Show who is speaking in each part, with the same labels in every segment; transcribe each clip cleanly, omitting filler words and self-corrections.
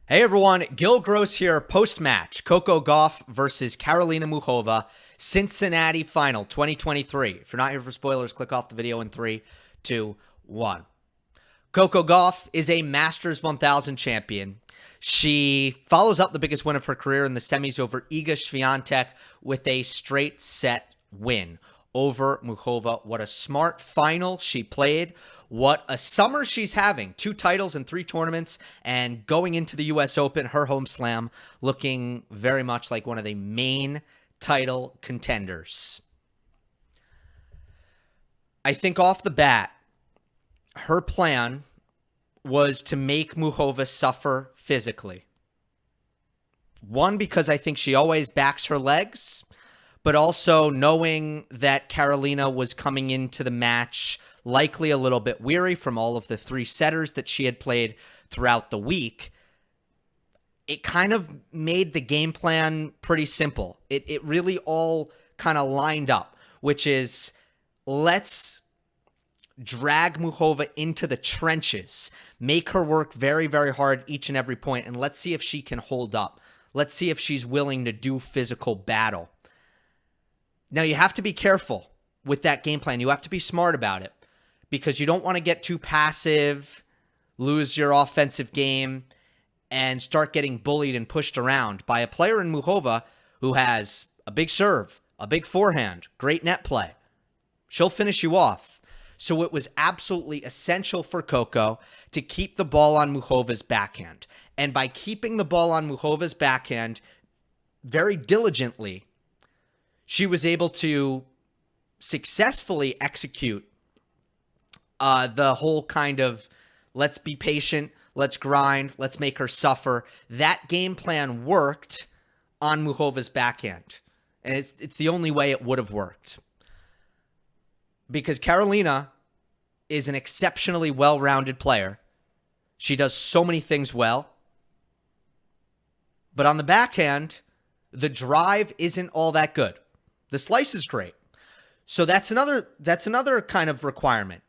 Speaker 1: Hey everyone, Gill Gross here, post-match. Coco Gauff versus Karolina Muchova, Cincinnati final 2023. If you're not here for spoilers, click off the video in 3, 2, 1. Coco Gauff is a Masters 1000 champion. She follows up the biggest win of her career in the semis over Iga Swiatek with a straight set win over Muchova. What a smart final she played. What a summer she's having. 2 titles in 3 tournaments, and going into the U.S. Open, her home slam, looking very much like one of the main title contenders. I think off the bat, her plan was to make Muchova suffer physically. One, because I think she always backs her legs, but also knowing that Karolina was coming into the match likely a little bit weary from all of the 3 setters that she had played throughout the week, it kind of made the game plan pretty simple. It really all kind of lined up, which is let's drag Muchova into the trenches, make her work very, very hard each and every point, and let's see if she can hold up. Let's see if she's willing to do physical battle. Now, you have to be careful with that game plan. You have to be smart about it because you don't want to get too passive, lose your offensive game, and start getting bullied and pushed around by a player in Muchova who has a big serve, a big forehand, great net play. She'll finish you off. So it was absolutely essential for Coco to keep the ball on Muchova's backhand. And by keeping the ball on Muchova's backhand very diligently, she was able to successfully execute the whole kind of let's be patient, let's grind, let's make her suffer. That game plan worked on Muchova's backhand. And it's the only way it would have worked. Because Karolina is an exceptionally well-rounded player. She does so many things well. But on the backhand, the drive isn't all that good. The slice is great. So that's another kind of requirement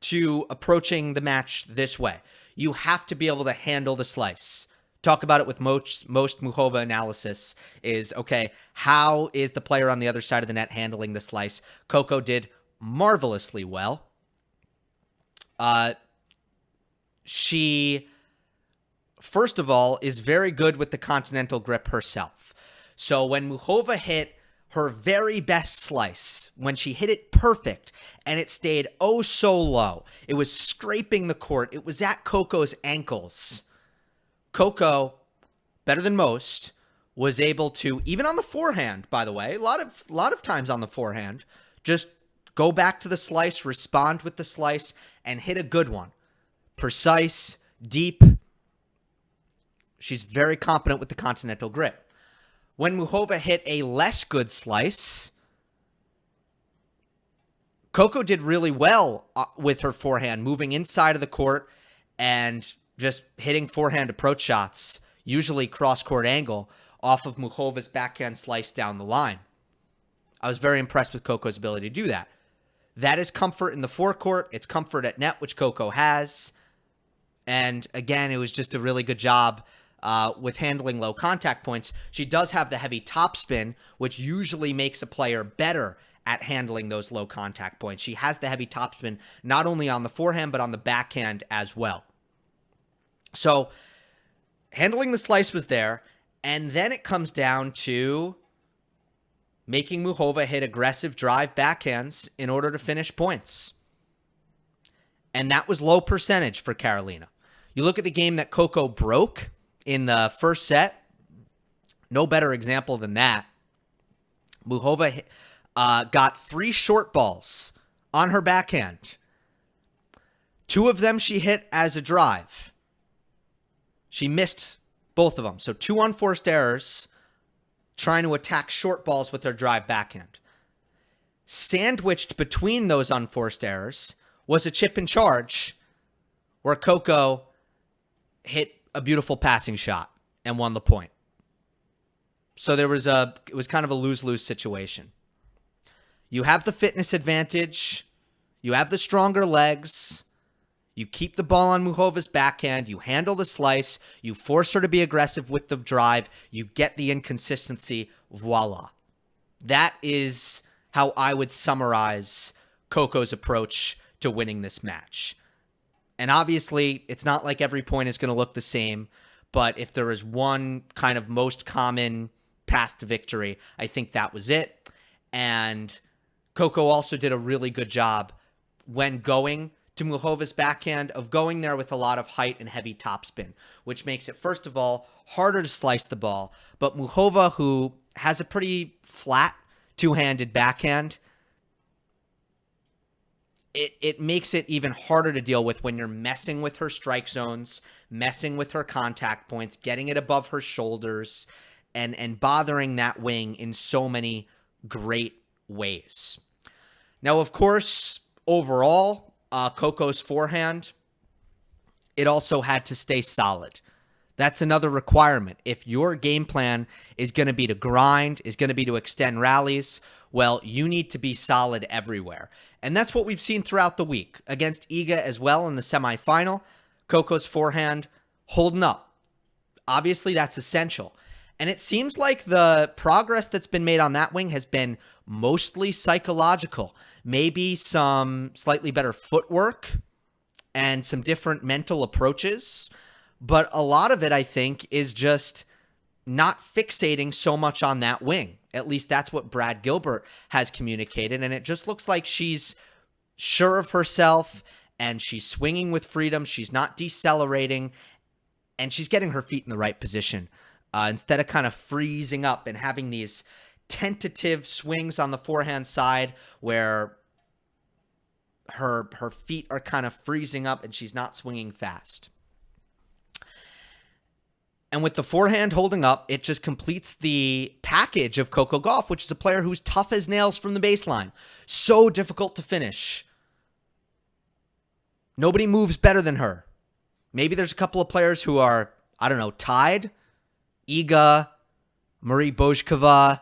Speaker 1: to approaching the match this way. You have to be able to handle the slice. Talk about it with most Muchova analysis is, okay, how is the player on the other side of the net handling the slice? Coco did marvelously well. She, first of all, is very good with the continental grip herself. So when Muchova hit her very best slice, when she hit it perfect and it stayed oh so low, it was scraping the court, it was at Coco's ankles. Coco, better than most, was able to, even on the forehand, by the way, a lot of times on the forehand, just go back to the slice, respond with the slice, and hit a good one. Precise, deep. She's very competent with the continental grip. When Muchova hit a less good slice, Coco did really well with her forehand, moving inside of the court and just hitting forehand approach shots, usually cross-court angle, off of Muchova's backhand slice down the line. I was very impressed with Coco's ability to do that. That is comfort in the forecourt. It's comfort at net, which Coco has. And again, it was just a really good job with handling low contact points. She does have the heavy topspin, which usually makes a player better at handling those low contact points. She has the heavy topspin not only on the forehand, but on the backhand as well. So handling the slice was there. And then it comes down to making Muchova hit aggressive drive backhands in order to finish points. And that was low percentage for Karolina. You look at the game that Coco broke in the first set, no better example than that. Muchova got 3 short balls on her backhand. 2 of them she hit as a drive. She missed both of them. So 2 unforced errors trying to attack short balls with her drive backhand. Sandwiched between those unforced errors was a chip and charge where Coco hit a beautiful passing shot and won the point. So it was kind of a lose-lose situation. You have the fitness advantage. You have the stronger legs. You keep the ball on Muchova's backhand. You handle the slice. You force her to be aggressive with the drive. You get the inconsistency. Voila. That is how I would summarize Coco's approach to winning this match. And obviously, it's not like every point is going to look the same. But if there is one kind of most common path to victory, I think that was it. And Coco also did a really good job when going to Muchova's backhand of going there with a lot of height and heavy topspin, which makes it, first of all, harder to slice the ball. But Muchova, who has a pretty flat two-handed backhand, it makes it even harder to deal with when you're messing with her strike zones, messing with her contact points, getting it above her shoulders, and bothering that wing in so many great ways. Now, of course, overall, Coco's forehand, it also had to stay solid. That's another requirement. If your game plan is going to be to grind, is going to be to extend rallies, well, you need to be solid everywhere. And that's what we've seen throughout the week. Against Iga as well in the semifinal, Coco's forehand holding up. Obviously, that's essential. And it seems like the progress that's been made on that wing has been mostly psychological. Maybe some slightly better footwork and some different mental approaches. But a lot of it, I think, is just not fixating so much on that wing. At least that's what Brad Gilbert has communicated. And it just looks like she's sure of herself and she's swinging with freedom. She's not decelerating and she's getting her feet in the right position instead of kind of freezing up and having these tentative swings on the forehand side where her feet are kind of freezing up and she's not swinging fast. And with the forehand holding up, it just completes the package of Coco Gauff, which is a player who's tough as nails from the baseline. So difficult to finish. Nobody moves better than her. Maybe there's a couple of players who are, I don't know, tied. Iga, Marie Bouzkova,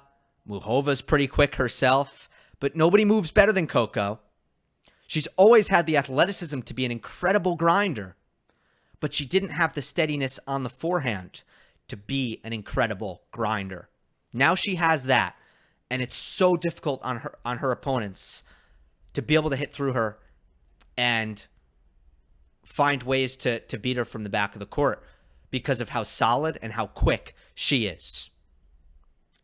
Speaker 1: Muchova's pretty quick herself. But nobody moves better than Coco. She's always had the athleticism to be an incredible grinder. But she didn't have the steadiness on the forehand to be an incredible grinder. Now she has that, and it's so difficult on her opponents to be able to hit through her and find ways to beat her from the back of the court because of how solid and how quick she is.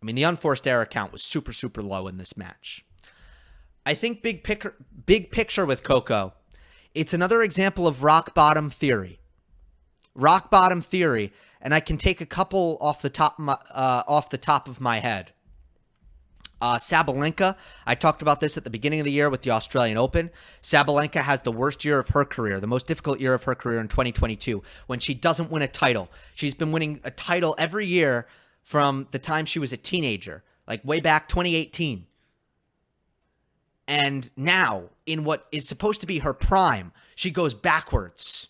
Speaker 1: I mean, the unforced error count was super, super low in this match. I think big picture with Coco, it's another example of rock bottom theory. Rock bottom theory, and I can take a couple off the top of my head. Sabalenka, I talked about this at the beginning of the year with the Australian Open. Sabalenka has the worst year of her career, the most difficult year of her career in 2022, when she doesn't win a title. She's been winning a title every year from the time she was a teenager, like way back 2018. And now, in what is supposed to be her prime, she goes backwards.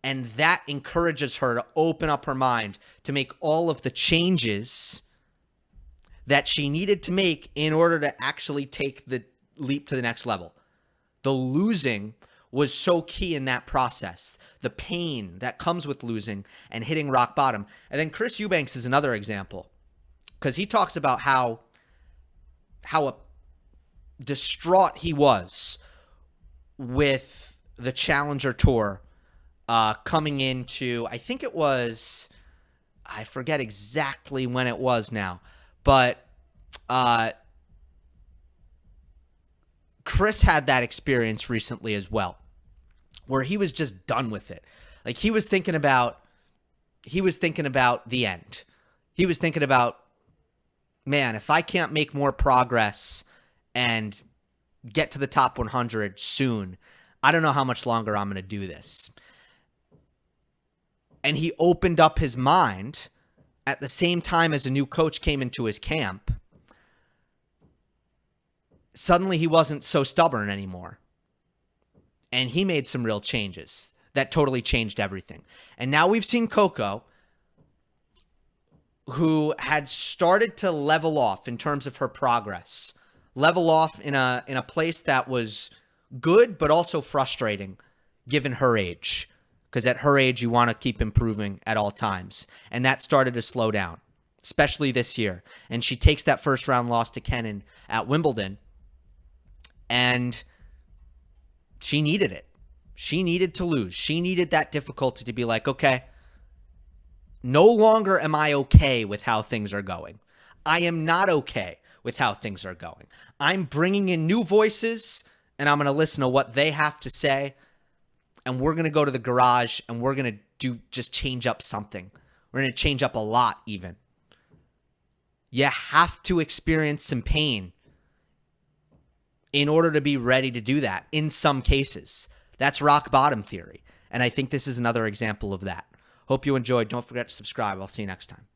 Speaker 1: And that encourages her to open up her mind to make all of the changes that she needed to make in order to actually take the leap to the next level. The losing was so key in that process. The pain that comes with losing and hitting rock bottom. And then Chris Eubanks is another example, because he talks about how distraught he was with the Challenger Tour coming into, I think it was, I forget exactly when it was now, but Chris had that experience recently as well, where he was just done with it. Like he was thinking about the end. He was thinking about, man, if I can't make more progress and get to the top 100 soon, I don't know how much longer I'm going to do this. And he opened up his mind at the same time as a new coach came into his camp. Suddenly he wasn't so stubborn anymore. And he made some real changes that totally changed everything. And now we've seen Coco, who had started to level off in terms of her progress. Level off in a place that was good but also frustrating, given her age. Because at her age, you want to keep improving at all times. And that started to slow down, especially this year. And she takes that first round loss to Kenin at Wimbledon. And she needed it. She needed to lose. She needed that difficulty to be like, okay, no longer am I okay with how things are going. I am not okay with how things are going. I'm bringing in new voices, and I'm going to listen to what they have to say. And we're going to go to the garage, and we're going to just change up something. We're going to change up a lot even. You have to experience some pain in order to be ready to do that in some cases. That's rock bottom theory. And I think this is another example of that. Hope you enjoyed. Don't forget to subscribe. I'll see you next time.